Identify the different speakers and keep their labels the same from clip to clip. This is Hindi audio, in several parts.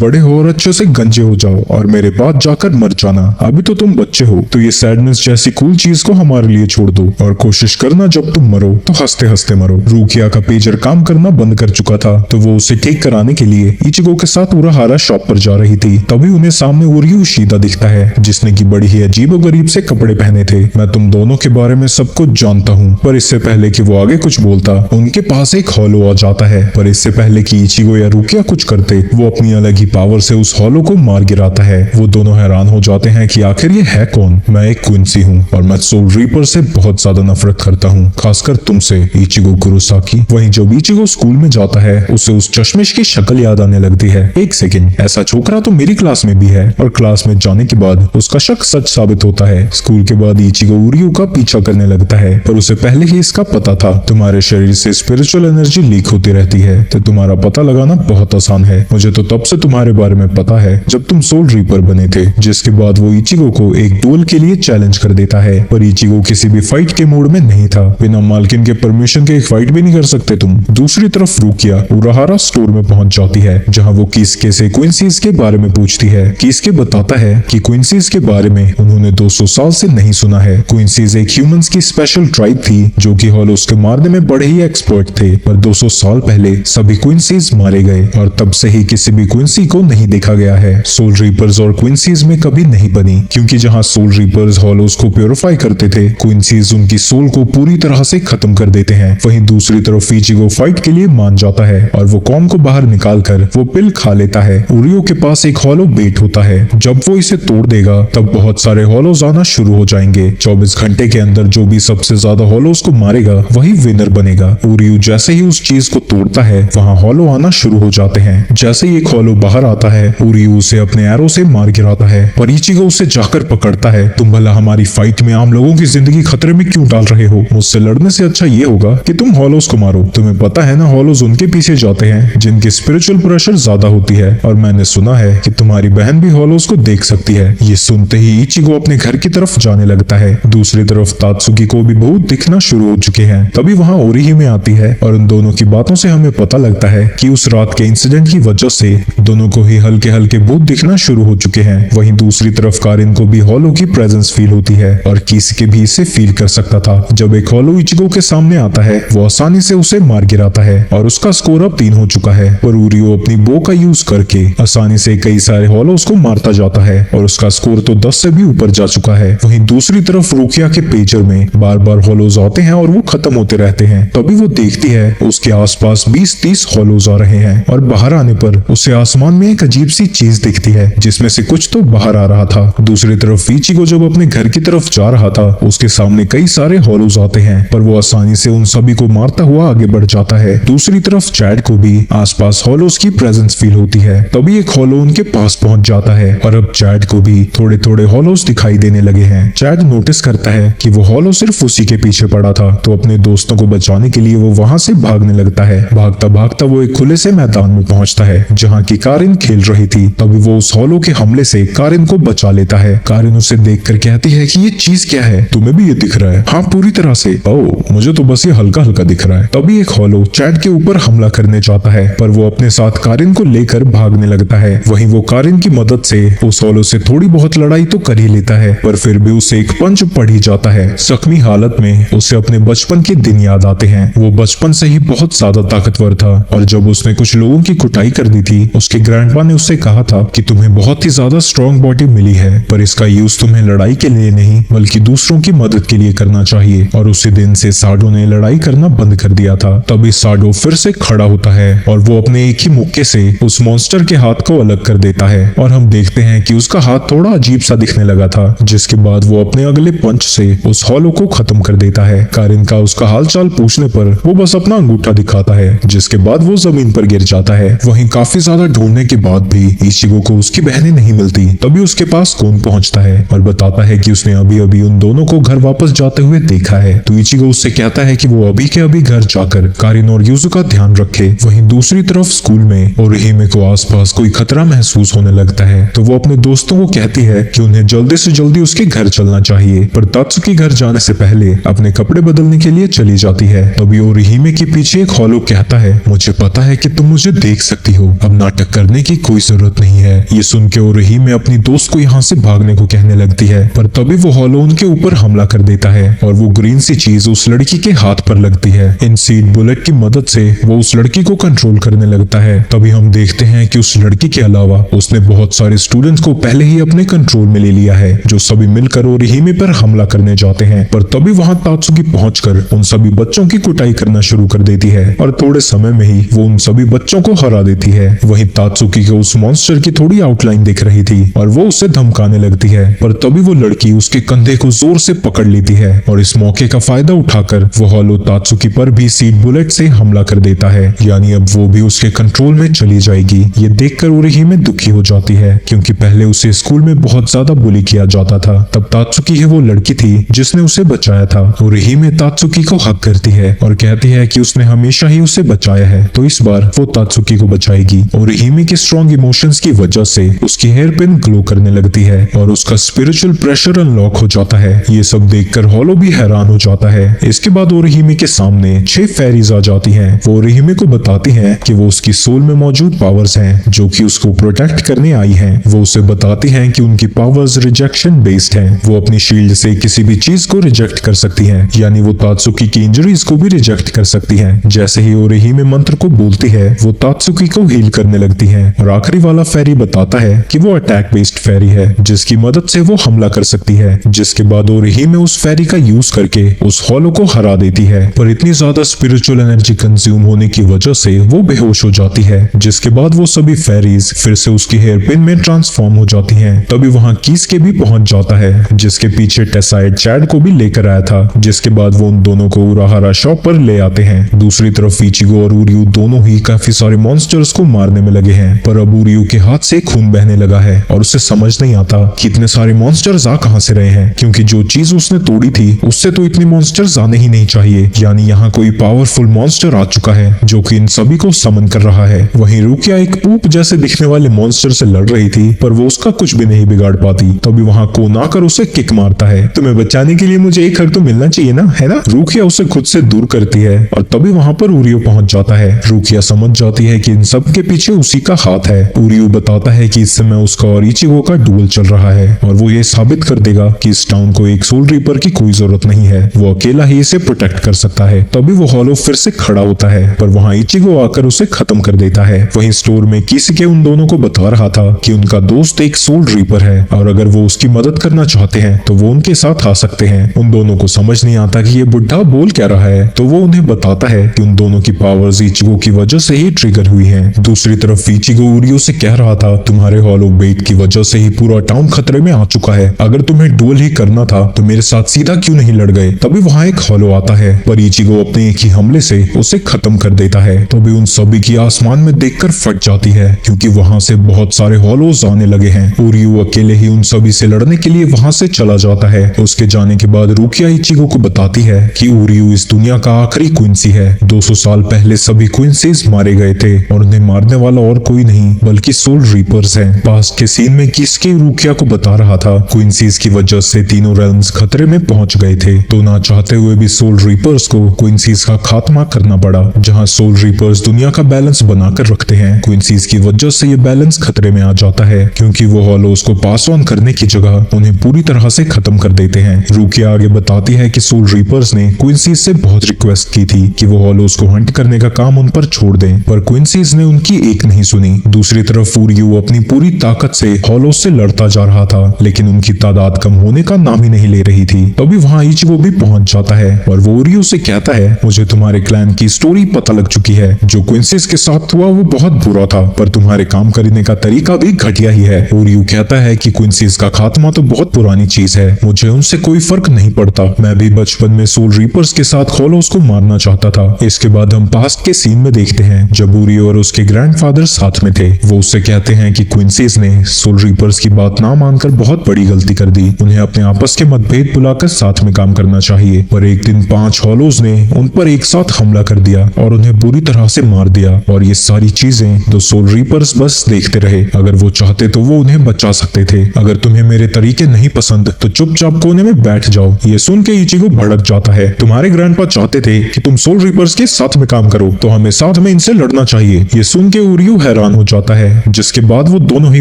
Speaker 1: बड़े हो और अच्छे से गंजे हो जाओ और मेरे बाद जाकर मर जाना। अभी तो तुम बच्चे हो, तो ये सैडनेस जैसी कूल चीज को हमारे लिए छोड़ दो और कोशिश करना जब तुम मरो तो हंसते हंसते मरो। रूकिया का पेजर काम करना बंद कर चुका था, तो वो उसे ठीक कराने के लिए इचिगो के साथ उराहारा शॉप पर जा रही थी। तभी उन्हें सामने उरियो शीदा दिखता है, जिसने की बड़ी ही अजीबोगरीब से कपड़े पहने थे। मैं तुम दोनों के बारे में सब कुछ जानता हूँ। पर इससे पहले कि वो आगे कुछ बोलता, उनके पास एक हॉलो आ जाता है। पर इससे पहले कि इचिगो या रूकिया कुछ करते, वो अपनी अलग ही पावर से उस हॉलो को मार गिराता है। वो दोनों हैरान हो जाते हैं कि आखिर ये है कौन। मैं एक क्विंसी हूँ और मैं सोल रीपर से बहुत ज्यादा नफरत करता हूँ, खासकर तुमसे, इचिगो कुरोसाकी। वहीं जब इचिगो स्कूल में जाता है, उसे उस चश्मिश की शक्ल याद आने लगती है। एक सेकंड, ऐसा छोकरा तो मेरी क्लास में भी है। और क्लास में जाने के बाद उसका शक सच साबित होता है। स्कूल के बाद इचिगो उरियो का पीछा करने लगता है, पर उसे पहले ही इसका पता था। तुम्हारे शरीर से स्पिरिचुअल एनर्जी लीक होती रहती है, तो तुम्हारा पता लगाना बहुत आसान है। मुझे तो तब से तुम्हारे बारे में पता है जब तुम सोल रीपर बने थे। जिसके बाद वो इचिगो को एक डुएल के लिए चैलेंज कर देता है, पर इचिगो किसी भी फाइट के मूड में नहीं था। बिना मालकिन के परमिशन के एक फाइट भी नहीं कर सकते तुम। दूसरी तरफ रूकिया उराहारा स्टोर में पहुंच जाती है, जहां वो किसके से क्विंसीज के बारे में पूछती है। किसके बताता है कि क्विंसीज के बारे में उन्होंने 200 साल से नहीं सुना है। क्विंसीज एक ह्यूमंस की स्पेशल ट्राइब थी, जो कि हॉलोस के मारने में बड़े ही एक्सपर्ट थे। पर 200 साल पहले सभी क्विंसीज मारे गए और तब से ही किसी भी क्विंसी को नहीं देखा गया है। सोल रीपर्स और क्विंसीज में कभी नहीं बनी, क्योंकि जहां सोल रीपर्स हॉलोस को प्योरीफाई करते थे, क्विंसीज उनकी सोल को पूरी तरह से खत्म कर देते हैं। वहीं दूसरी तरफ इचिगो फाइट के लिए मान जाता है और वो कॉम को बाहर निकालकर वो पिल खा लेता है। उरियो के पास एक हॉलो बेट होता है, जब वो इसे तोड़ देगा तब बहुत सारे हॉलोज आना शुरू हो जाएंगे। 24 घंटे के अंदर जो भी सबसे ज्यादा हॉलोज को मारेगा वही विनर बनेगा। उरियो जैसे ही उस चीज को तोड़ता है, वहाँ हॉलो आना शुरू हो जाते हैं। जैसे ही एक हॉलो बाहर आता है, उरियो उसे अपने एरो से मार गिराता है, पर इचिगो उसे जाकर पकड़ता है। तुम भला हमारी फाइट में आम लोगों की जिंदगी खतरे में क्यों डाल रहे हो? मुझसे लड़ने से अच्छा ये होगा कि तुम हॉलोज को मारो। तुम्हें पता है ना, हॉलोज उनके पीछे जाते हैं जिनकी स्पिरिचुअल प्रेशर ज्यादा होती है, और मैंने सुना है कि तुम्हारी बहन भी हॉलोज को देख सकती है। ये सुनते ही इचिगो अपने घर की तरफ जाने लगता है। दूसरी तरफ तात्सुकी को भी बहुत दिखना शुरू हो चुके हैं। तभी वहाँ ओरिहिमे आती है और उन दोनों की बातों से हमें पता लगता है कि उस रात के इंसिडेंट की वजह से दोनों को ही हल्के हल्के भूत दिखना शुरू हो चुके हैं। वहीं दूसरी तरफ कारिन को भी हॉलो की प्रेजेंस फील होती है और किसके भी इसे फील कर सकता था। जब एक हॉलो इचिगो के सामने आता है, वो आसानी से उसे मार गिराता है और उसका स्कोर अब 3 हो चुका है। पर उरियो अपनी बो का यूज करके आसानी से कई सारे हॉलोज को मारता जाता है और उसका स्कोर तो 10 से भी ऊपर जा चुका है। वहीं दूसरी तरफ रूकिया के पेजर में बार बार हॉलोज आते हैं और वो खत्म होते रहते हैं। तभी वो देखती है उसके आसपास 20-30 हॉलोज आ रहे हैं और बाहर आने पर उसे आसमान में एक अजीब सी चीज दिखती है, जिसमें से कुछ तो बाहर आ रहा था। दूसरी तरफ इचिगो जब अपने घर की तरफ जा रहा था, उसके सामने कई सारे हॉलोज आते हैं, पर वो आसानी से उन सभी को मारता हुआ आगे बढ़ जाता है। दूसरी तरफ चैड को भी आसपास हॉलोज की प्रेजेंस फील होती है। तभी एक हॉलो उनके पास पहुंच जाता है और अब चैड को भी थोड़े थोड़े हॉलोज दिखाई देने लगे हैं। चैड नोटिस करता है कि वो हॉलो सिर्फ उसी के पीछे पड़ा था, तो अपने दोस्तों को बचाने के लिए वो वहां से भागने लगता है। भागता भागता वो एक खुले से मैदान में पहुंचता है जहाँ की कारिन खेल रही थी। तभी वो उस हॉलो के हमले से कारिन को बचा लेता है। कारिन उसे देखकर कहती है कि ये चीज क्या है, तुम्हें भी ये दिख रहा है? हाँ, पूरी तरह से। ओह, मुझे तो बस ये हल्का हल्का दिख रहा है। तभी एक हॉलो चैड के ऊपर हमला करने जाता है, पर वो अपने साथ कारिन को लेकर भागने लगता है। वहीं वो कारिन की मदद से उस हॉलो से थोड़ी बहुत लड़ाई तो कर ही लेता है, पर फिर भी उसे एक पंच पड़ ही जाता है। जख्मी हालत में उसे अपने बचपन के दिन याद आते हैं। वो बचपन से ही बहुत ज्यादा ताकतवर था और जब उसने कुछ लोगों की कुटाई कर दी थी, उसके ग्रैंडपा ने उससे कहा था कि तुम्हें बहुत ही ज्यादा स्ट्रॉन्ग बॉडी मिली है, पर इसका यूज तुम्हें लड़ाई के लिए नहीं बल्कि दूसरों की मदद के लिए करना चाहिए। और उसी दिन से साडो ने लड़ाई करना बंद कर दिया था। तभी साडो फिर से खड़ा होता है और वो अपने एक ही मुक्के से उस मॉन्स्टर के हाथ को अलग कर देता है और हम देखते हैं कि उसका हाथ थोड़ा अजीब सा दिखने लगा था, जिसके बाद वो अपने अगले पंच से उस हॉलो को खत्म कर देता है। कारिन का उसका हालचाल पूछने पर वो बस अपना अंगूठा दिखाता है, जिसके बाद वो जमीन पर गिर जाता है। वहीं काफी ज्यादा ढूंढने के बाद भी इचिगो को उसकी बहनें नहीं मिलती। तभी उसके पास कौन पहुंचता है और बताता है कि उसने अभी अभी उन दोनों को घर वापस जाते हुए देखा है। तो इचिगो उससे कहता है कि वो अभी के अभी घर जाकर कारिन और यूजु का ध्यान रखे। वहीं दूसरी तरफ स्कूल में ओरिहिमे को आसपास कोई खतरा महसूस होने लगता है, तो वो अपने दोस्तों को कहती है कि उन्हें जल्दी से जल्दी उसके घर चलना चाहिए। पर तात्सुकी घर जाने से पहले अपने कपड़े बदलने के लिए चली जाती है। तभी ओरिहिमे के पीछे एक हॉलो कहता है, मुझे पता है कि तुम मुझे देख सकती हो, अब नाटक करने डरने की कोई जरूरत नहीं है। ये सुन के ओरिहिमे अपनी दोस्त को यहाँ से भागने को कहने लगती है, पर तभी वो हॉलो उनके ऊपर हमला कर देता है और वो ग्रीन सी चीज उस लड़की के हाथ पर लगती है। इन सीड बुलेट की मदद से वो उस लड़की को कंट्रोल करने लगता है। तभी हम देखते हैं कि उस लड़की के अलावा उसने बहुत सारे स्टूडेंट्स को पहले ही अपने कंट्रोल में ले लिया है, जो सभी मिलकर ओरिहिमे पर हमला करने जाते हैं। पर तभी वहाँ तात्सुकी पहुंचकर उन सभी बच्चों की कुटाई करना शुरू कर देती है और थोड़े समय में ही वो उन सभी बच्चों को हरा देती है। वहीं तात्सुकी को उस मॉन्स्टर की थोड़ी आउटलाइन दिख रही थी और वो उसे धमकाने लगती है, पर तभी वो लड़की उसके कंधे को जोर से पकड़ लेती है और इस मौके का फायदा उठाकर वो हॉलो तात्सुकी पर भी सीड बुलेट से हमला कर देता है, यानी अब वो भी उसके कंट्रोल में चली जाएगी। ये देखकर ओरिहिमे दुखी हो जाती है, क्योंकि पहले उसे स्कूल में बहुत ज्यादा बुली किया जाता था। तब तात्सुकी ही वो लड़की थी जिसने उसे बचाया था। ओरिहिमे तात्सुकी को हक करती है और कहती है कि उसने हमेशा ही उसे बचाया है, तो इस बार वो तात्सुकी को बचाएगी। ओरिहिमे के स्ट्रॉन्ग इमोशंस की वजह से उसकी हेयर पिन ग्लो करने लगती है और उसका स्पिरिचुअल प्रेशर अनलॉक हो जाता है। ये सब देखकर हॉलो भी हैरान हो जाता है। इसके बाद ओरिहिमे के सामने 6 फेरीज आ जाती हैं। वो ओरिहिमे को बताती हैं कि वो उसकी सोल में मौजूद पावर्स हैं जो कि उसको प्रोटेक्ट करने आई हैं। वो उसे बताती हैं कि उनकी पावर्स रिजेक्शन बेस्ड हैं। वो अपनी शील्ड से किसी भी चीज को रिजेक्ट कर सकती हैं, यानी वो तात्सुकी की इंजरीज को भी रिजेक्ट कर सकती हैं। जैसे ही ओरिहिमे मंत्र को बोलती है वो तात्सुकी को हील करने लगती है। और आखिरी वाला फेरी बताता है कि वो अटैक बेस्ड फेरी है जिसकी मदद से वो हमला कर सकती है। जिसके बाद ओरिहिमे उस फेरी का यूज करके उस हॉलो को हरा देती है, पर इतनी ज्यादा स्पिरिचुअल एनर्जी कंज्यूम होने की वजह से वो बेहोश हो जाती है। जिसके बाद वो सभी फेरीज फिर से उसकी हेयर पिन में ट्रांसफॉर्म हो जाती हैं। तभी वहाँ कीस के भी पहुंच जाता है, जिसके पीछे टेसाइड चैड को भी लेकर आया था। जिसके बाद वो उन दोनों को उराहारा शॉप पर ले आते हैं। दूसरी तरफ इचिगो और उरियू दोनों ही काफी सारे मॉन्स्टर्स को मारने में लगे हैं, पर अब उरियू के हाथ से खून बहने लगा है और उसे समझ नहीं आता कि इतने सारे मॉन्स्टर्स आ कहां से रहे हैं, क्योंकि जो चीज उसने तोड़ी थी उससे तो इतने मॉन्स्टर्स आने ही नहीं चाहिए। यानी यहाँ कोई पावरफुल मॉन्स्टर आ चुका है जो कि इन सभी को समन कर रहा है। वहीं रुकिया एक पूप जैसे दिखने वाले मॉन्स्टर से लड़ रही थी, पर वो उसका कुछ भी नहीं बिगाड़ पाती। तभी वहाँ कोन आकर उसे किक मारता है। तुम्हें बचाने के लिए मुझे एक हक तो मिलना चाहिए ना, है ना? रुकिया उसे खुद से दूर करती है और तभी वहाँ पर उरियो पहुंच जाता है। रुकिया समझ जाती है कि इन सब के पीछे उसी का हाथ है। उरियो बताता है कि इस समय उसका और इचिगो का डुएल चल रहा है और वो ये साबित कर देगा कि इस टाउन को एक सोल रीपर की कोई जरूरत नहीं है, वो अकेला ही इसे प्रोटेक्ट कर सकता है। तभी वो हॉलो फिर से खड़ा होता है, पर वहाँ इचिगो आकर उसे खत्म कर देता है। वहीं स्टोर में किसी उन दोनों को बता रहा था कि उनका दोस्त एक सोल रीपर है और अगर वो उसकी मदद करना चाहते हैं तो वो उनके साथ आ सकते हैं। उन दोनों को समझ नहीं आता कि ये बुढ़ा बोल क्या रहा है, तो वो उन्हें बताता है कि उन दोनों की पावर्स इचिगो की वजह से ही ट्रिगर हुई हैं। दूसरी तरफ इचिगो उरियो से कह रहा था, तुम्हारे हॉलो बेट की वजह से ही पूरा टाउन खतरे में आ चुका है। अगर तुम्हें डुएल ही करना था तो मेरे साथ सीधा क्यों नहीं लड़ गए? तभी वहाँ एक हॉलो आता है, पर इचिगो अपने एक ही हमले से उसे खत्म कर देता है। तभी उन सभी की आसमान में देखकर फट जाती है, क्योंकि वहाँ से बहुत सारे हॉलोज आने लगे हैं। उरियो अकेले ही उन सभी से लड़ने के लिए वहाँ से चला जाता है। उसके जाने के बाद रुकिया इचिगो को बताती है कि उरियो इस दुनिया का आखिरी क्वींसी है। 200 साल पहले सभी क्वींसीज मारे गए थे और उन्हें मारने वाला और कोई नहीं बल्कि सोल रीपर्स हैं। पास्ट के सीन में किसके रुकिया को बता रहा था क्वींसीज की वजह से तीनों रेल्म्स खतरे में पहुंच गए थे, तो ना चाहते हुए भी सोल रीपर्स को क्वींसीज का खात्मा करना पड़ा। जहाँ सोल रीपर्स दुनिया का बैलेंस बनाकर रखते हैं, क्वींसीज की वजह से ये बैलेंस खतरे में आ जाता है, क्योंकि वो हॉलोज को पास ऑन करने की जगह उन्हें पूरी तरह से खत्म कर देते हैं। रुकिया आगे बताती है कि सोल रीपर्स ने क्वींसीज से बहुत रिक्वेस्ट की थी कि वो हॉलोज को हंट करने का काम उन पर छोड़ दें, पर क्वींसीज ने उनकी एक नहीं सुनी। दूसरी तरफ उरियो अपनी पूरी ताकत से हॉलोज से लड़ता जा रहा था, लेकिन उनकी तादाद कम होने का नाम ही नहीं ले रही थी। तभी वहाँ इचिगो भी पहुंच जाता है और वो उरियो से कहता है, मुझे तुम्हारे क्लैन की स्टोरी पता लग चुकी है। जो क्वींसीज के साथ हुआ वो बहुत बुरा था, पर तुम्हारे काम करने का तरीका भी घटिया ही है। उरियो कहता है कि क्वींसीज का खात्मा तो बहुत पुरानी चीज है, मुझे उनसे कोई फर्क नहीं पड़ता। मैं भी बचपन में सोल रीपर्स के साथ हॉलोज को मारना चाहता था। इसके बाद हम पास्ट के सीन में देखते हैं जब उरियो और उसके ग्रैंडफादर साथ में थे। वो उससे कहते हैं कि क्वींसीज ने सोल रीपर्स की बात ना मानकर बहुत बड़ी गलती कर दी। उन्हें अपने आपस के मतभेद बुलाकर साथ में काम करना चाहिए। पर एक दिन 5 हॉलोज ने उन पर एक साथ हमला कर दिया और उन्हें बुरी तरह से मार दिया, और ये सारी चीजें तो सोल रीपर्स बस देखते रहे। अगर वो चाहते तो वो उन्हें बचा सकते थे। अगर तुम्हें मेरे तरीके नहीं पसंद तो चुपचाप कोने में बैठ जाओ। ये सुन के इचिगो भड़क जाता है, तुम्हारे ग्रैंडपा चाहते थे कि तुम सोल रीपर्स के साथ में काम करो, तो हमें साथ में इनसे लड़ना चाहिए। ये सुन के उरियो हैरान हो जाता है, जिसके बाद वो दोनों ही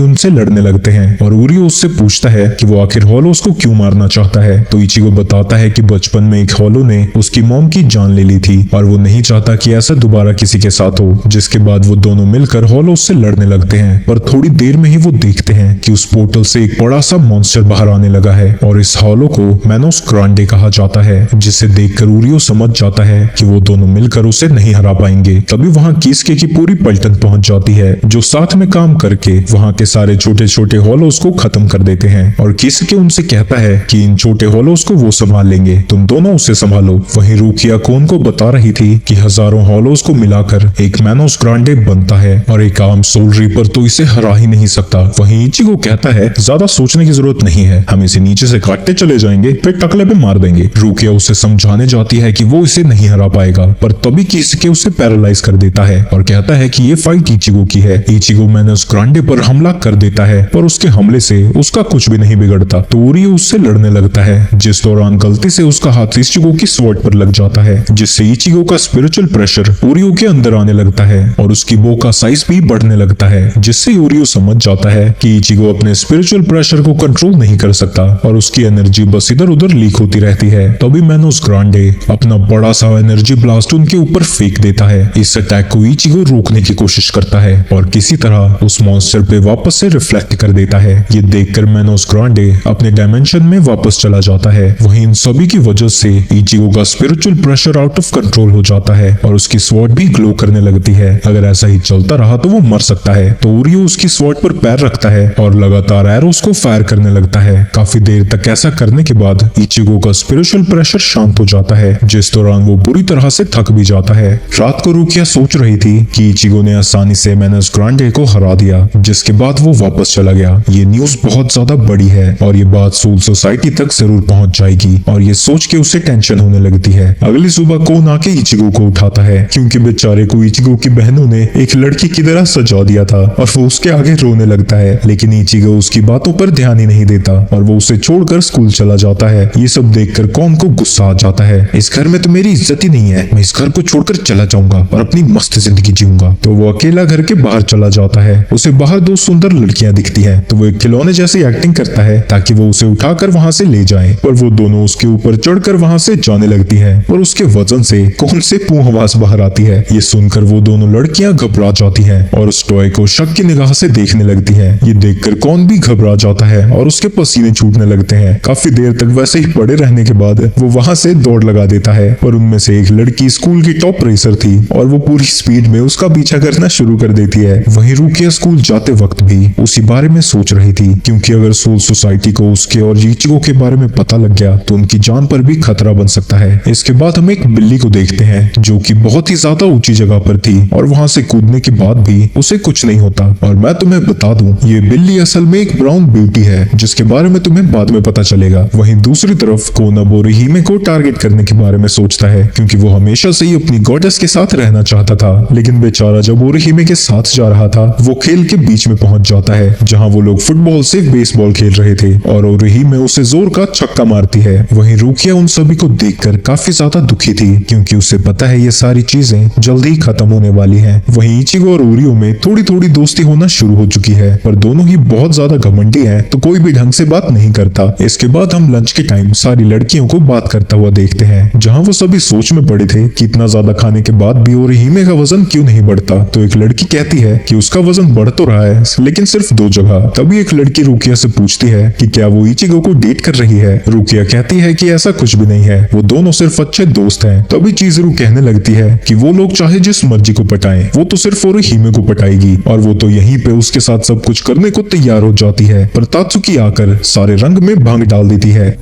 Speaker 1: उनसे लड़ने लगते हैं और ओरियो उससे पूछता है कि वो आखिर हॉलोस को क्यों मारना चाहता है। तो इचिगो बताता है कि बचपन में एक हॉलो ने उसकी मॉम की जान ले ली थी और वो नहीं चाहता कि ऐसा दोबारा किसी के साथ हो। जिसके बाद वो दोनों मिलकर हॉलोस से लड़ने लगते हैं, पर थोड़ी देर में ही वो देखते हैं कि उस पोर्टल से एक बड़ा सा मॉन्स्टर बाहर आने लगा है और इस हॉलो को मैनोस ग्रांडे कहा जाता है, जिसे देखकर ओरियो समझ जाता है कि वो दोनों मिलकर उसे नहीं हरा पाएंगे। तभी वहाँ कीसके की पूरी पलटन पहुंच जाती है, जो साथ में काम करके वहाँ के सारे छोटे छोटे हॉलोस को खत्म कर देते हैं और कीसके उनसे कहता है कि इन छोटे हॉलोस को वो संभाल लेंगे, तुम दोनों उसे संभालो। वहीं रूकिया कोन को बता रही थी कि हजारों हॉलोस को मिलाकर एक मैनोस ग्रांडे बनता है और एक आम सोल रीपर तो इसे हरा ही नहीं सकता। वहीं इचिगो कहता है ज्यादा सोचने की जरूरत नहीं है, हम इसे नीचे से काटते चले जाएंगे, फिर टकले पे मार देंगे। रूकिया उसे समझाने जाती है कि वो इसे नहीं हरा पाएगा, पर तभी कीसके उसे पैरालाइज कर देता है और कहता है कि ये फाइट इचिगो की है। इचिगो मैनोस ग्रांडे पर हमला कर देता है, पर उसके हमले से उसका कुछ भी नहीं बिगड़ता। तो ओरियो उससे लड़ने लगता है, जिस दौरान गलती से उसका हाथ इचिगो की स्वॉर्ड पर लग जाता है, जिससे इचिगो का स्पिरिचुअल प्रेशर ओरियो के अंदर आने लगता है और उसकी बो का साइज भी बढ़ने लगता है, जिससे ओरियो समझ जाता है कि इचिगो अपने स्पिरिचुअल प्रेशर को कंट्रोल नहीं कर सकता और उसकी एनर्जी बस इधर उधर लीक होती रहती है। तभी मैनोस ग्रांडे अपना बड़ा सा एनर्जी ब्लास्ट उनके ऊपर फेंक देता है। इस अटैक को इचिगो रोकने की कोशिश करता है और किसी तरह उस मॉन्स्टर पे वापस से रिफ्लेक्ट कर देता है। ये देखकर मैनोस ग्रांडे अपने डायमेंशन में वापस चला जाता है। वहीं इन सभी की वजह से इचिगो का spiritual pressure out of control हो जाता है और उसकी स्वॉर्ड भी ग्लो करने लगती है। अगर ऐसा ही चलता रहा तो वो मर सकता है। तो ओरियो उसकी स्वॉर्ड पर पैर रखता है और लगातार एरोस को फायर करने लगता है। काफी देर तक ऐसा करने के बाद इचिगो का स्पिरिचुअल प्रेशर शांत हो जाता है, जिस दौरान वो बुरी तरह से थक भी जाता है। रात को रूकिया सोच रही थी कि इचिगो ने आसानी से मैनोस ग्रांडे को हरा दिया, जिसके बाद वो वापस चला गया। ये न्यूज बहुत ज्यादा बड़ी है और ये बात सोल सोसाइटी तक जरूर पहुंच जाएगी और ये सोच के उसे टेंशन होने लगती है। अगली सुबह कोन आके इचिगो को उठाता है, क्योंकि बेचारे को इचिगो की बहनों ने एक लड़की की तरह सजा दिया था और वो उसके आगे रोने लगता है। लेकिन इचिगो उसकी बातों पर ध्यान ही नहीं देता और वो उसे छोड़कर स्कूल चला जाता है। ये सब देखकर कोन को गुस्सा आ जाता है। इस घर में तो मेरी इज्जत ही नहीं है, मैं इस घर को छोड़कर चला जाऊंगा और अपनी मस्त जिंदगी जीऊंगा। तो वो अकेला घर के बाहर चला जाता है। उसे बाहर दो सुंदर लड़कियां दिखती हैं, तो वो एक खिलौने जैसी एक्टिंग करता है ताकि वो उसे उठाकर वहां से ले जाए, पर वो दोनों उसके ऊपर चढ़कर वहां से जाने लगती हैं और उसके वजन से कोन से पूंछ आवाज बाहर आती है। ये सुनकर वो दोनों लड़कियां घबरा जाती हैं और उस टॉय को शक की निगाह से देखने लगती हैं। ये देखकर कौन भी घबरा जाता है और उसके पसीने छूटने लगते हैं। काफी देर तक वैसे ही पड़े रहने के बाद वो वहां से दौड़ लगा देता है, पर उनमें से एक लड़की स्कूल की टॉप रेसर थी और वो पूरी स्पीड में उसका पीछा करना शुरू कर देती है। वहीं रूकिया स्कूल जाते वक्त भी उसी बारे में सोच रही थी, क्योंकि अगर सोल सोसाइटी को उसके और इचिगो के बारे में पता लग गया तो उनकी जान पर भी खतरा बन सकता है। इसके बाद हम एक बिल्ली को देखते हैं जो कि बहुत ही ज्यादा ऊंची जगह पर थी और वहां से कूदने के बाद भी उसे कुछ नहीं होता। और मैं तुम्हें बता दूं, ये बिल्ली असल में एक ब्राउन ब्यूटी है, जिसके बारे में तुम्हें बाद में पता चलेगा। वहीं दूसरी तरफ कोन अब ओरिहिमे को टारगेट करने के बारे में सोचता है, क्योंकि वो हमेशा से ही अपनी गॉडेस के साथ रहना चाहता था। लेकिन बेचारा जब ओरिहिमे के साथ जा रहा था, वो खेल के बीच में पहुंच जाता है जहां वो लोग फुटबॉल से बेसबॉल खेल रहे थे और ओरिहिमे उसे जोर का छक्का मारती है। वहीं रूकिया उन सभी को देखकर काफी ज्यादा दुखी थी, क्योंकि उसे पता है ये सारी चीजें जल्दी ही खत्म होने वाली हैं। वहीं इचिगो और ओरियो में थोड़ी थोड़ी दोस्ती होना शुरू हो चुकी है, पर दोनों ही बहुत ज्यादा घमंडी हैं, तो कोई भी ढंग से बात नहीं करता। इसके बाद हम लंच के टाइम सारी लड़कियों को बात करता हुआ देखते हैं, जहां वो सभी सोच में पड़े थे कि इतना ज्यादा खाने के बाद भी ओरिहिमे का वजन क्यों नहीं बढ़ता। तो एक लड़की कहती है कि उसका वजन बढ़ तो रहा है, लेकिन सिर्फ 2 जगह। तभी एक लड़की रूकिया से पूछती है कि क्या वो इचिगो को डेट कर रही है। रूकिया कहती है कि ऐसा कुछ भी नहीं है, वो दोनों सिर्फ अच्छे दोस्त हैं। तभी चिज़ुरू कहने लगती है कि वो लोग चाहे जिस मर्जी को पटाएं, वो तो सिर्फ ओरिहिमे को पटाएगी और वो तो यहीं पे उसके साथ सब कुछ करने को तैयार हो जाती है। पर तात्सुकी आकर सारे रंग में भांग डाल देती है।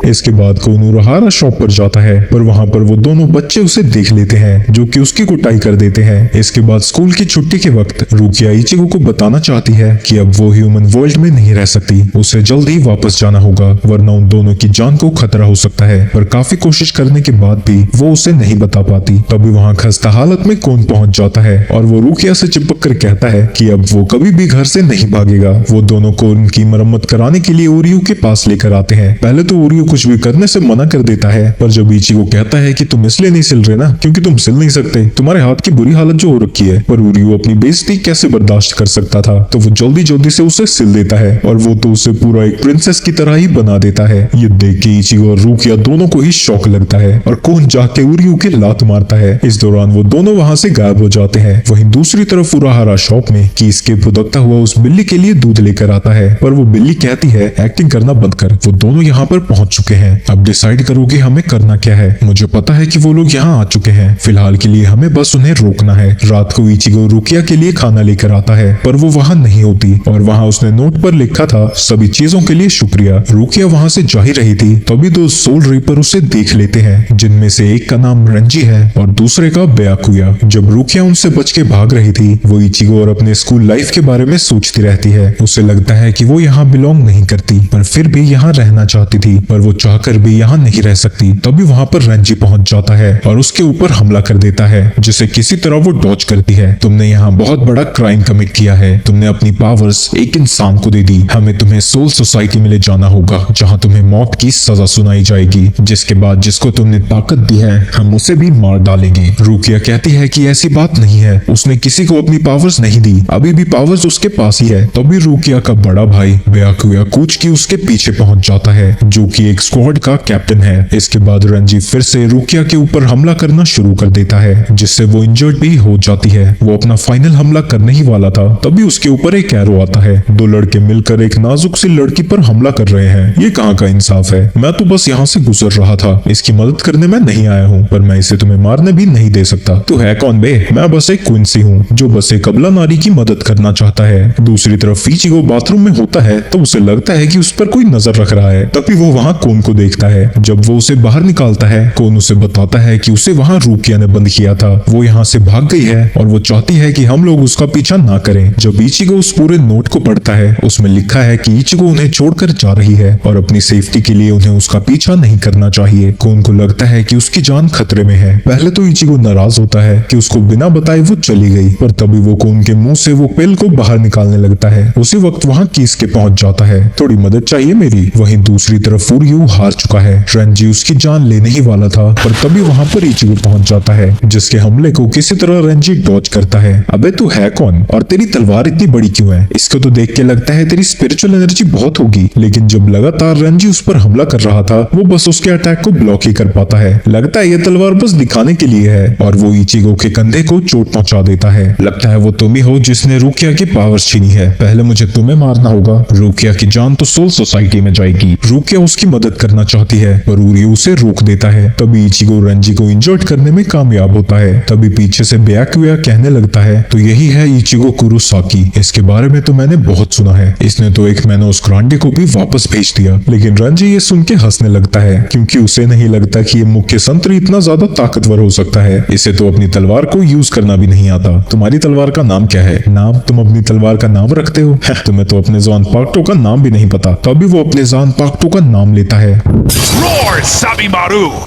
Speaker 1: इसके बाद कोनोहारा शॉप पर जाता है, पर वहां पर वो दोनों बच्चे उसे देख लेते हैं, जो कि उसकी कुटाई कर देते हैं। इसके बाद स्कूल की छुट्टी के वक्त रूकिया इचिगो को बताना चाहती है कि अब वो ह्यूमन वर्ल्ड में नहीं रह सकती, उसे जल्द ही वापस जाना होगा, वरना उन दोनों की जान को खतरा हो सकता है। पर काफी कोशिश करने के बाद भी वो उसे नहीं बता पाती। तभी वहाँ खस्ता हालत में कोन पहुंच जाता है और वो रूकिया से चिपक कर कहता है कि अब वो कभी भी घर से नहीं भागेगा। वो दोनों कोन की मरम्मत कराने के लिए ओरियो के पास लेकर आते हैं। पहले तो ओरियो कुछ भी करने से मना कर देता है। पर जब इचिगो कहता है कि तुम इसलिए नहीं सिल रहे ना क्योंकि तुम सिल नहीं सकते, तुम्हारे हाथ की बुरी हालत जो हो रखी है, पर उरियो अपनी बेइज्जती कैसे बर्दाश्त कर सकता था, तो वो जल्दी जल्दी से उसे सिल देता है और वो तो उसे पूरा एक प्रिंसेस की तरह ही बना देता है। ये देख के इचिगो और रुकिया दोनों को ही शौक लगता है और कोन जाके उरियो की लात मारता है। इस दौरान वो दोनों वहाँ से गायब हो जाते हैं। वहीं दूसरी तरफ उराहारा शॉप में कीस के भुदकता हुआ उस बिल्ली के लिए दूध लेकर आता है, पर वो बिल्ली कहती है एक्टिंग करना बंद कर, वो दोनों यहाँ पर पहुंच चुके हैं, अब डिसाइड करोगे हमें करना क्या है। मुझे पता है कि वो लोग यहाँ आ चुके हैं, फिलहाल के लिए हमें बस उन्हें रोकना है। रात को इचिगो रुकिया के लिए खाना लेकर आता है, पर वो वहाँ नहीं होती और वहाँ उसने नोट पर लिखा था सभी चीजों के लिए शुक्रिया। रुकिया वहाँ से जा ही रही थी तभी दो सोल रीपर उसे देख लेते हैं, जिनमें से एक का नाम रंजी है और दूसरे का ब्याकुया। जब रुकिया उनसे बच के भाग रही थी, वो इचिगो और अपने स्कूल लाइफ के बारे में सोचती रहती है। उसे लगता है कि वो यहाँ बिलोंग नहीं करती, पर फिर भी यहाँ रहना चाहती थी, पर वो चाहकर भी यहाँ नहीं रह सकती। तभी वहाँ पर रंजी पहुंच जाता है और उसके ऊपर हमला कर देता है, जिसे किसी तरह वो डॉज करती है। तुमने यहाँ बहुत बड़ा क्राइम कमिट किया है, तुमने अपनी पावर्स एक इंसान को दे दी, हमें तुम्हें सोल सोसाइटी में ले जाना होगा, जहाँ तुम्हें मौत की सजा सुनाई जाएगी, जिसके बाद जिसको तुमने ताकत दी है हम उसे भी मार डालेंगे। रुकिया कहती है कि ऐसी बात नहीं है, उसने किसी को अपनी पावर्स नहीं दी, अभी भी पावर्स उसके पास ही है। तभी रुकिया का बड़ा भाई ब्याकुया कूच की उसके पीछे पहुंच जाता है, जो कि एक स्क्वाड का कैप्टन है। इसके बाद रंजी फिर से रुकिया के ऊपर हमला करना शुरू कर देता है, जिससे वो इंजर्ड भी हो जाती है। वो अपना फाइनल हमला करने ही वाला था, तभी उसके ऊपर एक एरो आता है। दो लड़के मिलकर एक नाजुक सी लड़की पर हमला कर रहे हैं। ये कहाँ का इंसाफ है, मैं तो बस यहाँ से गुजर रहा था, इसकी मदद करने मैं नहीं आया हूँ, पर मैं इसे तुम्हें मारने भी नहीं दे सकता। तू है कौन बे? मैं बस एक क्वींसी हूँ जो बस एक अबला नारी की मदद करना चाहता है। दूसरी तरफ इचिगो बाथरूम में होता है तो उसे लगता है कि उस पर कोई नजर रख रहा है, तभी वो वहाँ कोन को देखता है। जब वो उसे बाहर निकालता है, कोन उसे बताता है कि उसे वहाँ रुकिया ने बंद किया था, वो यहाँ से भाग गई है और वो चाहती है कि हम लोग उसका पीछा ना करें। जब इचिगो उस पूरे नोट को पढ़ता है, उसमें लिखा है कि इचिगो उन्हें छोड़कर जा रही है और अपनी सेफ्टी के लिए उन्हें उसका पीछा नहीं करना चाहिए। कोन को लगता है कि उसकी जान खतरे में है। पहले तो इचिगो नाराज होता है कि उसको बिना बताए वो चली गई, पर तभी वो कोन के मुंह से वो पिल को बाहर निकालने लगता है। उसी वक्त वहाँ कीस के पहुंच जाता है, थोड़ी मदद चाहिए मेरी। वहीं दूसरी तरफ फुरियो हार चुका है, रंजी उसकी जान लेने ही वाला था, पर तभी वहाँ पर इचिगो पहुंच जाता है, जिसके हमले को किसी तरह रंजी डॉज करता है। अबे तू है कौन और तेरी तलवार इतनी बड़ी क्यों है? इसको तो देख के लगता है तेरी स्पिरिचुअल एनर्जी बहुत होगी। लेकिन जब लगातार रंजी उस पर हमला कर रहा था, वो बस उसके अटैक को ब्लॉक ही कर पाता है। लगता है ये तलवार बस दिखाने के लिए है और वो इचिगो के कंधे को चोट पहुंचा देता है। लगता है वो तुम ही हो जिसने रुकिया की पावर्स छीनी है, पहले मुझे तुम्हें मारना होगा। रुकिया की जान तो सोल सोसाइटी में जाएगी। रुकिया उसकी मदद करना चाहती है, पर उरियो उसे रोक देता है। तभी इचिगो रंजी को इंजर्ड करने में कामयाब होता है। तभी पीछे से ब्याकुया कहने लगता है, तो यही है इचिगो कुरोसाकी, इसके बारे में तो मैंने बहुत सुना है, इसने तो एक मैनोस ग्रांडे को भी वापस भेज दिया। लेकिन रंजी ये सुन के हंसने लगता है, क्योंकि उसे नहीं लगता कि ये मुख्य संतरी इतना ज्यादा ताकतवर हो सकता है। इसे तो अपनी तलवार को यूज करना भी नहीं आता। तुम्हारी तलवार का नाम क्या है? नाम? तुम अपनी तलवार का नाम रखते हो? तुम्हें तो अपने जान पाक्टो का नाम भी नहीं पता। तभी वो अपने जान पाक्टो का नाम लेता है।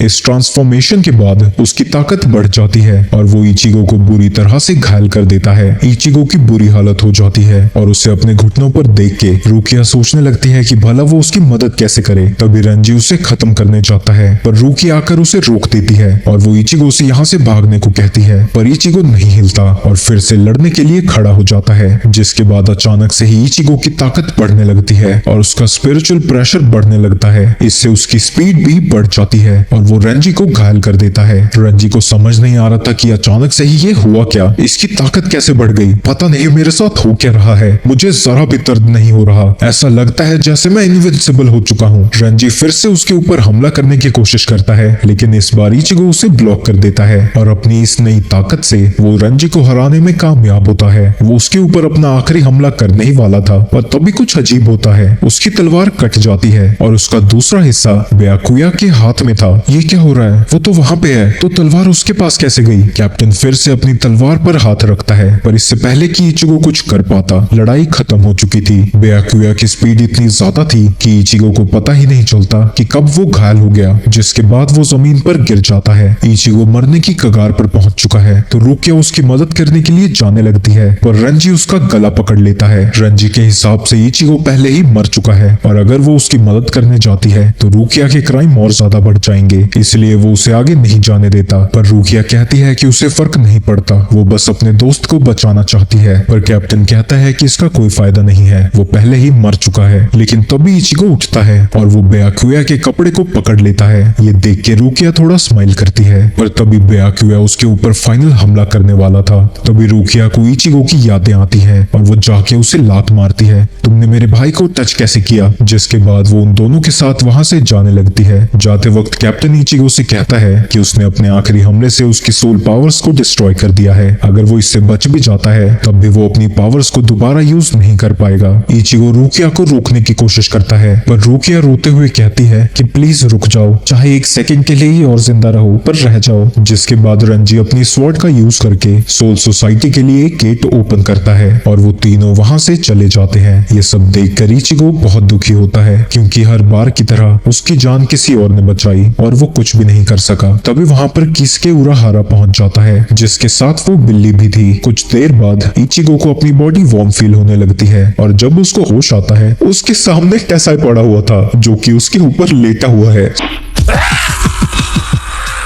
Speaker 1: इस ट्रांसफॉर्मेशन के बाद उसकी ताकत बढ़ जाती है और वो इचिगो को बुरी तरह से घायल कर देता है। इचिगो की बुरी हालत हो जाती है और उसे अपने घुटनों पर देख के रुकिया सोचने लगती है कि भला वो उसकी मदद कैसे करे। तभी रंजी उसे खत्म करने चाहता है, पर रुकिया आकर उसे रोक देती है और वो इचिगो से यहाँ से भागने को कहती है, पर इचिगो नहीं हिलता और फिर से लड़ने के लिए खड़ा हो जाता है। जिसके बाद अचानक से ही इचिगो की ताकत बढ़ने लगती है और उसका स्पिरिचुअल प्रेशर बढ़ने लगता है। इससे उसकी स्पीड भी बढ़ जाती है और वो रंजी को घायल कर देता है। रंजी को समझ नहीं आ रहा था कि अचानक से ही ये हुआ क्या, इसकी ताकत कैसे बढ़ गई। पता नहीं मेरे साथ हो क्या रहा है, मुझे जरा भी दर्द नहीं हो रहा, ऐसा लगता है जैसे मैं इनविंसिबल हो चुका हूँ। रंजी फिर से उसके ऊपर हमला करने की कोशिश करता है, लेकिन इस बार इचिगो उसे ब्लॉक कर देता है और अपनी इस नई ताकत से वो रंजी को हराने में कामयाब होता है। वो उसके ऊपर अपना आखिरी हमला करने ही वाला था, पर तभी कुछ अजीब होता है, उसकी तलवार कट जाती है और उसका दूसरा हिस्सा ब्याकुया के हाथ में था। ये क्या हो रहा है? वो तो वहाँ पे है, तो तलवार उसके पास कैसे गई? कैप्टन फिर से अपनी तलवार पर हाथ रखता है, पर इससे पहले कि इचिगो कुछ कर पाता, लड़ाई खत्म हो चुकी थी। ब्याकुया की स्पीड इतनी ज्यादा थी कि इचिगो को पता ही नहीं चलता कि कब वो घायल हो गया, जिसके बाद वो जमीन पर गिर जाता है। इचिगो मरने की कगार पर पहुंच चुका है, तो रुकिया उसकी मदद करने के लिए जाने लगती है, पर रंजी उसका गला पकड़ लेता है। रंजी के हिसाब से इचिगो पहले ही मर चुका है और अगर वो उसकी मदद करने जाती है तो रुकिया के क्राइम और ज्यादा बढ़ जाएंगे, इसलिए वो उसे आगे नहीं जाने देता। पर रुकिया कहती है कि उसे फर्क नहीं पड़ता, वो बस अपने दोस्त को बचाना चाहती है। पर कैप्टन कहता है कि इसका कोई फायदा नहीं है, वो पहले ही मर चुका है। लेकिन तभी इचिगो उठता है और वो बेयाकुया के कपड़े को पकड़ लेता है। ये देख के रुकिया थोड़ा स्माइल करती है, पर तभी बेयाकुया उसके ऊपर फाइनल हमला करने वाला था। तभी रुकिया को इचिगो की यादें आती है और वो जाके उसे लात मारती है, तुमने मेरे भाई को टच कैसे किया। जिसके बाद वो उन दोनों के साथ वहां से जाने लगती है। जाते वक्त कैप्टन इचिगो से कहता है कि उसने अपने आखिरी हमले से उसकी सोल पावर्स को डिस्ट्रॉय कर दिया है, अगर वो इससे बच भी जाता है तब भी वो अपनी पावर्स को दोबारा यूज नहीं कर पाएगा। इचिगो रुकिया को रोकने की कोशिश करता है, पर रुकिया रोते हुए कहती है कि प्लीज रुक जाओ, चाहे एक सेकंड के लिए ही और जिंदा रहो, पर रह जाओ। जिसके बाद रंजी अपनी स्वॉर्ड का यूज करके सोल सोसाइटी के लिए एक गेट ओपन करता है और वो तीनों वहां से चले जाते हैं। ये सब देखकर इचिगो बहुत दुखी होता है, क्योंकि हर बार की तरह उसकी जान किसी और ने बचाई और वो कुछ भी नहीं कर सका। तभी वहां पर किसके उराहारा पहुंच जाता है, जिसके साथ वो बिल्ली भी थी। कुछ देर बाद इचिगो को अपनी बॉडी वार्म फील होने लगती है और जब उसको होश आता है उसके सामने टेसाई पड़ा हुआ था, जो कि उसके ऊपर लेटा हुआ है।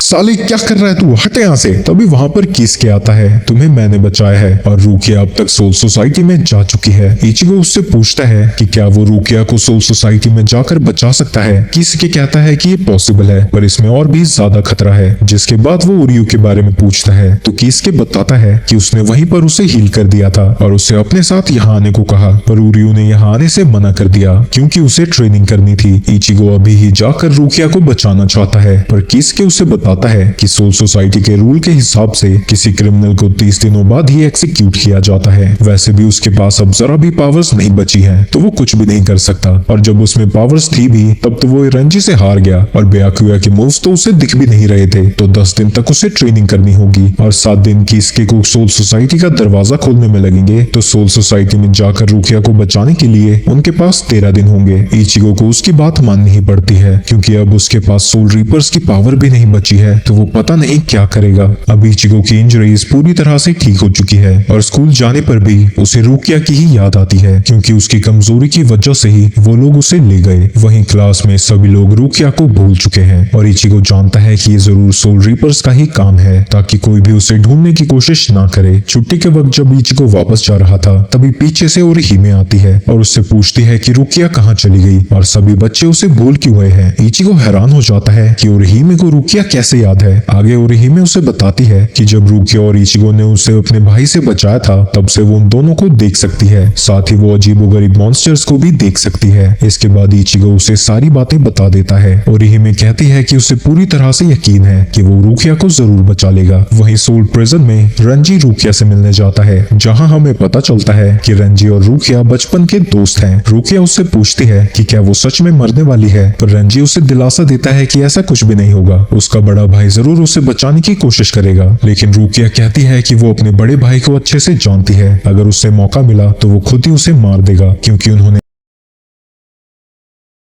Speaker 1: साले क्या कर रहा है तू, हटे यहाँ से। तभी वहां पर किसके आता है, तुम्हें मैंने बचाया है और रुकिया अब तक सोल सोसाइटी में जा चुकी है। इचिगो उससे पूछता है कि क्या वो रुकिया को सोल सोसाइटी में जाकर बचा सकता है। किसके कहता है कि ये पॉसिबल है, पर इसमें और भी ज्यादा खतरा है। जिसके बाद वो उरियो के बारे में पूछता है तो किसके बताता है कि उसने वहीं पर उसे हील कर दिया था और उसे अपने साथ यहाँ आने को कहा, पर उरियो ने यहाँ आने से मना कर दिया क्योंकि उसे ट्रेनिंग करनी थी। इचिगो अभी ही जाकर रुकिया को बचाना चाहता है, पर किसके उसे बताता है कि सोल सोसाइटी के रूल के हिसाब से किसी क्रिमिनल को 30 दिनों बाद ही एक्सिक्यूट किया जाता है। वैसे भी उसके पास अब जरा भी पावर्स नहीं बची हैं, तो वो कुछ भी नहीं कर सकता। और जब उसमें पावर्स थी भी तब तो वो रंजी से हार गया और बेयाकुया के मूव्स तो उसे दिख भी नहीं रहे थे। तो 10 दिन तक उसे ट्रेनिंग करनी होगी और 7 दिन किसके को सोल सोसाइटी का दरवाजा खोलने में लगेंगे। तो सोल सोसाइटी में जाकर रुकिया को बचाने के लिए उनके पास 13 दिन होंगे। इचिगो को उसकी बात माननी ही पड़ती है, क्योंकि अब उसके पास सोल रीपर्स की पावर भी नहीं बची है, तो वो पता नहीं क्या करेगा। अब इचिगो की इंजरीज पूरी तरह से ठीक हो चुकी है और स्कूल जाने पर भी उसे रुकिया की ही याद आती है, क्योंकि उसकी कमजोरी की वजह से ही वो लोग उसे ले गए। वहीं क्लास में सभी लोग रुकिया को भूल चुके हैं और इचिगो जानता है कि ये जरूर सोल रीपर्स का ही काम है, ताकि कोई भी उसे ढूंढने की कोशिश ना करे। छुट्टी के वक्त जब इचिगो वापस जा रहा था तभी पीछे से ओरिहिमे आती है और उससे पूछती है कि रुकिया कहाँ चली गई और सभी बच्चे उसे भूल क्यों गए हैं। इचिगो हैरान हो जाता है कि ओरिहिमे को रुकिया कैसे याद है। आगे ओरिहिमे उसे बताती है कि जब रुकिया और इचिगो ने उसे अपने भाई से बचाया था तब से वो उन दोनों को देख सकती है, साथ ही वो अजीबोगरीब मॉन्स्टर्स को भी देख सकती है। इसके बाद इचिगो उसे सारी बातें बता देता है। ओरिहिमे कहती है कि उसे पूरी तरह से यकीन है कि वो रुकिया को जरूर बचा लेगा। वहीं सोल प्रिजन में रंजी रुकिया से मिलने जाता है, जहाँ हमें पता चलता है कि रंजी और रुकिया बचपन के दोस्त हैं। रुकिया उससे पूछती है कि क्या वो सच में मरने वाली है, पर रंजी उसे दिलासा देता है कि ऐसा कुछ भी नहीं होगा, उसका बड़ा भाई जरूर उसे बचाने की कोशिश करेगा। लेकिन रुकिया कहती है कि वो अपने बड़े भाई को अच्छे से जानती है, अगर उसे मौका मिला तो वो खुद ही उसे मार देगा, क्योंकि उन्होंने